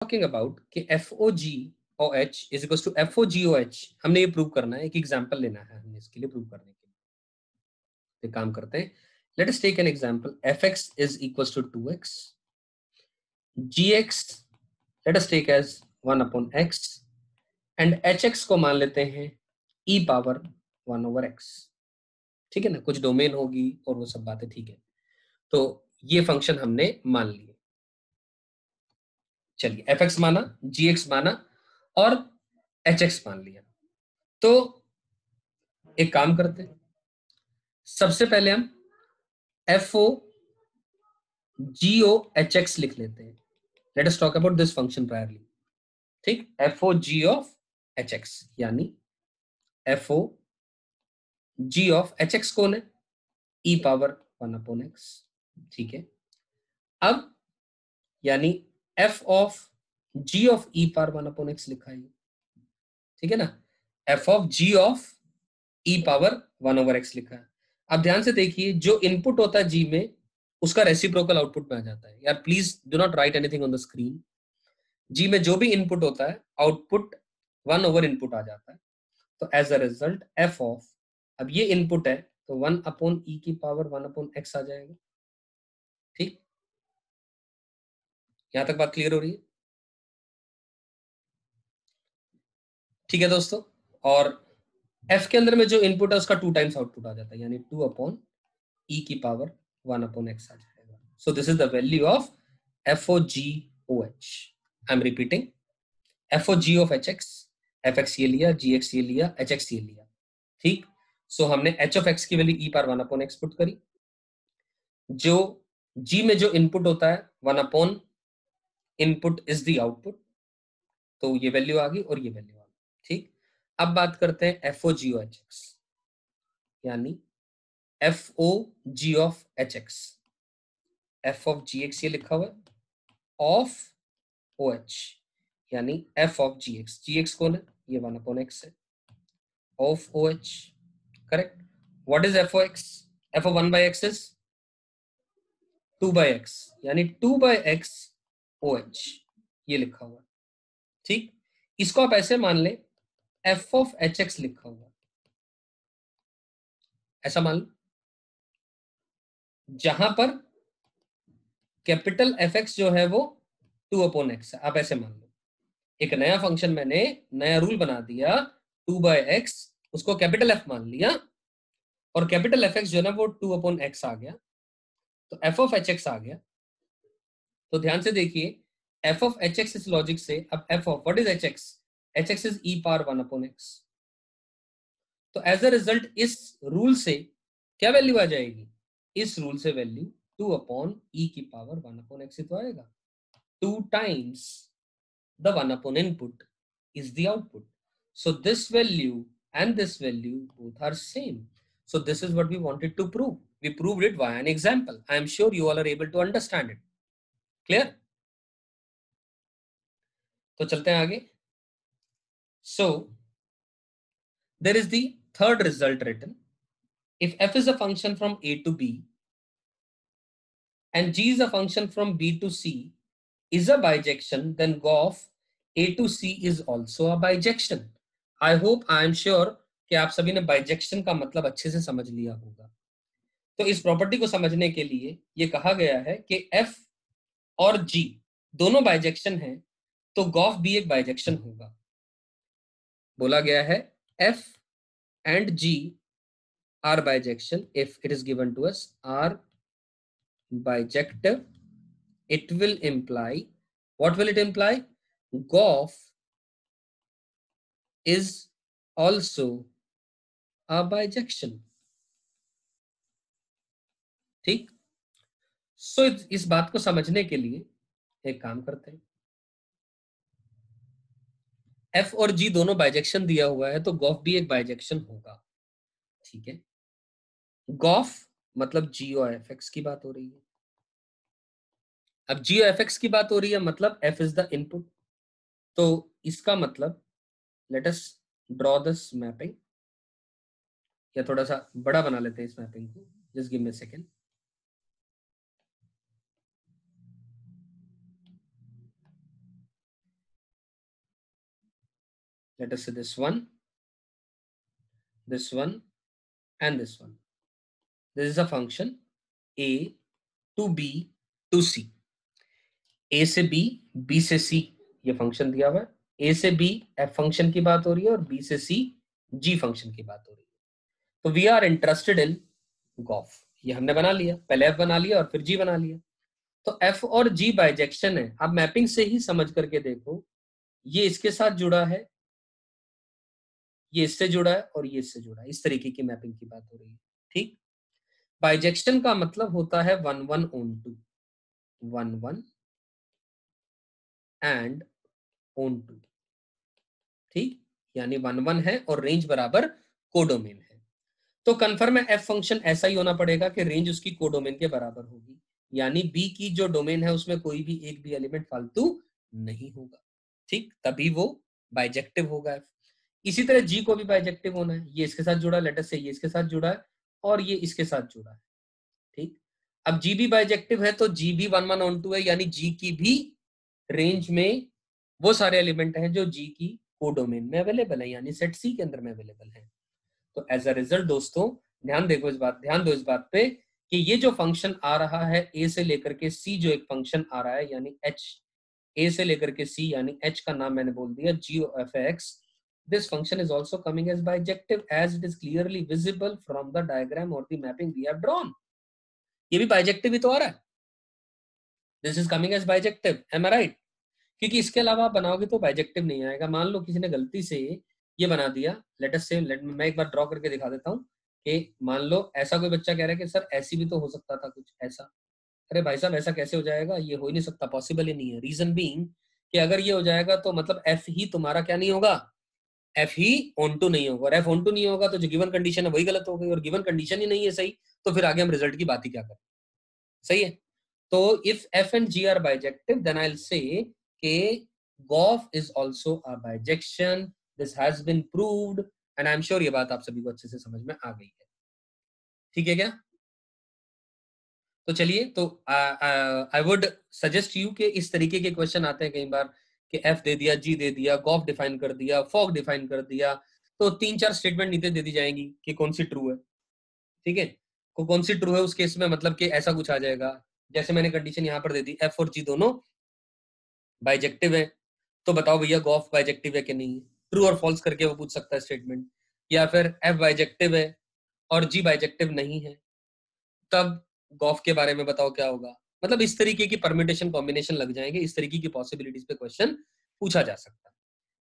Talking about कि FOGOH is equal to FOGOH, हमने ये प्रूव करना है, एक एग्जांपल लेना है हमने इसके लिए प्रूव करने के लिए। एक काम करते हैं, let us take an example, fx is equal to 2x, gx let us take as 1/x and hx को मान लेते हैं e पावर 1/x। ठीक है ना, कुछ डोमेन होगी और वो सब बातें, ठीक है। तो ये फंक्शन हमने मान लिए। चलिए fx माना, gx माना और hx मान लिया। तो एक काम करते हैं, सबसे पहले हम FOGOHX लिख लेते हैं। Let us talk about this function priorly. ठीक, FOG ऑफ HX यानी FOG ऑफ HX कौन है? e power 1/x। ठीक है, अब यानी f of g of e power 1/x लिखा है, ठीक है ना। f of g of e power 1/x लिखा है। अब ध्यान से देखिए, जो इनपुट होता है g में उसका रेसिप्रोकल आउटपुट में आ जाता है। यार please do not write anything on the screen. G में जो भी इनपुट होता है आउटपुट 1 इनपुट आ जाता है। तो as a result f of, अब ये इनपुट है तो 1/e की पावर 1/x आ जाएगा। ठीक, यहां तक बात क्लियर हो रही है? ठीक है दोस्तों, और f के अंदर में जो इनपुट है उसका 2 टाइम्स आउटपुट आ जाता है, यानी 2/e की पावर 1/x आ जाएगा। So this is the value of FOGOH। I am repeating, FOG of HX, fx ये लिया, gx ये लिया, hx ये लिया। ठीक, सो हमने h ऑफ x की value e power 1/x put करी। जो g में जो इनपुट होता है 1 इनपुट इज द आउटपुट, तो ये वैल्यू आ गई और ये वैल्यू आ गई। ठीक, अब बात करते हैं FOGOHX, यानी FOG of HX। f of gx ये लिखा हुआ है, ऑफ OH यानी f ऑफ gx। gx कौन है? ये 1/x है, of OH। Correct. What is f of x? f of 1/x is 2/x, यानी 2/x OH ये लिखा हुआ है। ठीक, इसको आप ऐसे मान ले f of hx लिखा हुआ है, ऐसा मान लो, जहां पर कैपिटल fx जो है वो 2/x है। आप ऐसे मान लो, एक नया फंक्शन मैंने नया रूल बना दिया, 2/x उसको कैपिटल F मान लिया और कैपिटल fx जो है ना वो 2/x आ गया, तो f of hx आ गया। तो ध्यान से देखिए, f of hx इस लॉजिक से, अब f of what is hx? hx is e power 1/x। तो एज अ रिजल्ट इस रूल से क्या वैल्यू आ जाएगी? इस रूल से वैल्यू 2/e की पावर 1/x तो आएगा। 2 times the 1 input is the output. So this value and this value both are same. So this is what we wanted to prove. We proved it via an example. I am sure you all are able to understand it. Clear? तो चलते हैं आगे। So there is the third result written. If f is a function from a to b and g is a function from b to c is a bijection, then g of a to c is also a bijection. I hope, I am sure कि आप सभी ने bijection का मतलब अच्छे से समझ लिया होगा। तो इस प्रॉपर्टी को समझने के लिए ये कहा गया है कि f और g दोनों बाइजेक्शन हैं, तो गॉफ भी एक बाइजेक्शन होगा। बोला गया है f and g are bijection if it is given to us are bijective, it will imply, what will it imply? Goff is also a bijection. ठीक, सो इस बात को समझने के लिए एक काम करते हैं, f और g दोनों बाइजेक्शन दिया हुआ है तो गॉफ भी एक बाइजेक्शन होगा। ठीक है, गॉफ मतलब g और fx की बात हो रही है। अब g और fx की बात हो रही है मतलब f इज द इनपुट, तो इसका मतलब let us draw this mapping, या थोड़ा सा बड़ा बना लेते हैं इस मैपिंग को, just give me a second. let us say this one, and this one. This is a function a to b to c. a से b, b से c ये फंक्शन दिया हुआ है. a से b f फंक्शन की बात हो रही है और b से c g फंक्शन की बात हो रही है. तो we are interested in g o f. ये हमने बना लिया, पहले f बना लिया और फिर g बना लिया. तो f और g बाइजेक्शन है. आप मैपिंग से ही समझ करके देखो, ये इसके साथ जुड़ा है, ये इससे जुड़ा है और ये इससे जुड़ा है. इस तरीके की मैपिंग की बात हो रही है. ठीक. बाइजेक्शन का मतलब होता है 1 1 on 2, 1 1 एंड on 2. ठीक. यानी 1 1 है और रेंज बराबर कोडोमेन है. तो कन्फर्म है एफ फंक्शन ऐसा ही होना पड़ेगा कि रेंज उसकी कोडोमेन के बराबर होगी. यानी बी की जो डोमेन है उसमें कोई भी एक भी एलिमेंट फालतू नहीं होगा. ठीक. तभी वो बाइजेक्टिव होगा एफ. इसी तरह जी को भी बाइजेक्टिव होना है. ये इसके साथ जुड़ा है, लेट अस से ये इसके साथ जुड़ा है और ये इसके साथ जुड़ा है. ठीक. अब जी भी बाइजेक्टिव है तो जी भी 1 1 on 2 है. यानी जी की भी रेंज में वो सारे एलिमेंट हैं जो जी की कोडोमेन में अवेलेबल है, यानी सेट सी के अंदर में अवेलेबल है. तो एज अ रिजल्ट दोस्तों ध्यान दो इस बात पे कि ये जो फंक्शन आ रहा है ए से लेकर के सी, जो एक फंक्शन आ रहा है यानी एच, ए से लेकर के सी यानी एच का नाम मैंने बोल दिया g of x. This function is also coming as bijective as it is clearly visible from the diagram or the mapping we have drawn. ये भी बाइजेक्टिव ही तो आ रहा है. This is coming as bijective, am I right? क्योंकि इसके अलावा आप बनाओगे तो बाइजेक्टिव नहीं आएगा. मान लो किसी ने गलती से ये बना दिया, लेट अस से, मैं एक बार ड्रॉ करके दिखा देता हूँ कि मान लो ऐसा कोई बच्चा कह रहा है कि सर ऐसी भी तो हो सकता था कुछ ऐसा. अरे भाई साहब ऐसा कैसे हो जाएगा, ये हो ही नहीं सकता, पॉसिबल ही नहीं है. रीजन बीइंग कि अगर ये हो जाएगा तो मतलब एफ ही तुम्हारा क्या नहीं होगा, एफ ही ऑन टू नहीं होगा. और एफ ऑन टू नहीं होगा तो जो गिवन कंडीशन है वही गलत हो गई, और गिवन कंडीशन ही नहीं है सही, तो फिर आगे हम रिजल्ट की बात ही क्या करें. सही है. तो if f and g are bijective then I will say के g o f is also a bijection. This has been proved and I am sure ये बात आप सभी को अच्छे से समझ में आ गई है. ठीक है क्या? तो चलिए, तो आई वुड सजेस्ट यू कि इस तरीके के क्वेश्चन आते हैं कई बार कि एफ दे दिया, जी दे दिया, गॉफ डिफाइन कर दिया, फॉग डिफाइन कर दिया, तो 3 4 स्टेटमेंट नीचे दे दी जाएंगी कि कौन सी ट्रू है. ठीक है. कौन सी ट्रू है उस केस में मतलब कि ऐसा कुछ आ जाएगा, जैसे मैंने कंडीशन यहाँ पर दे दी एफ और जी दोनों बाइजेक्टिव है, तो बताओ भैया गॉफ बाइजेक्टिव है कि नहीं है. ट्रू और फॉल्स करके वो पूछ सकता है स्टेटमेंट. या फिर एफ बाइजेक्टिव है और जी बाइजेक्टिव नहीं है, तब गॉफ के बारे में बताओ क्या होगा. मतलब इस तरीके की परम्यूटेशन कॉम्बिनेशन लग जाएंगे, इस तरीके की पॉसिबिलिटीज पे क्वेश्चन पूछा जा सकता है.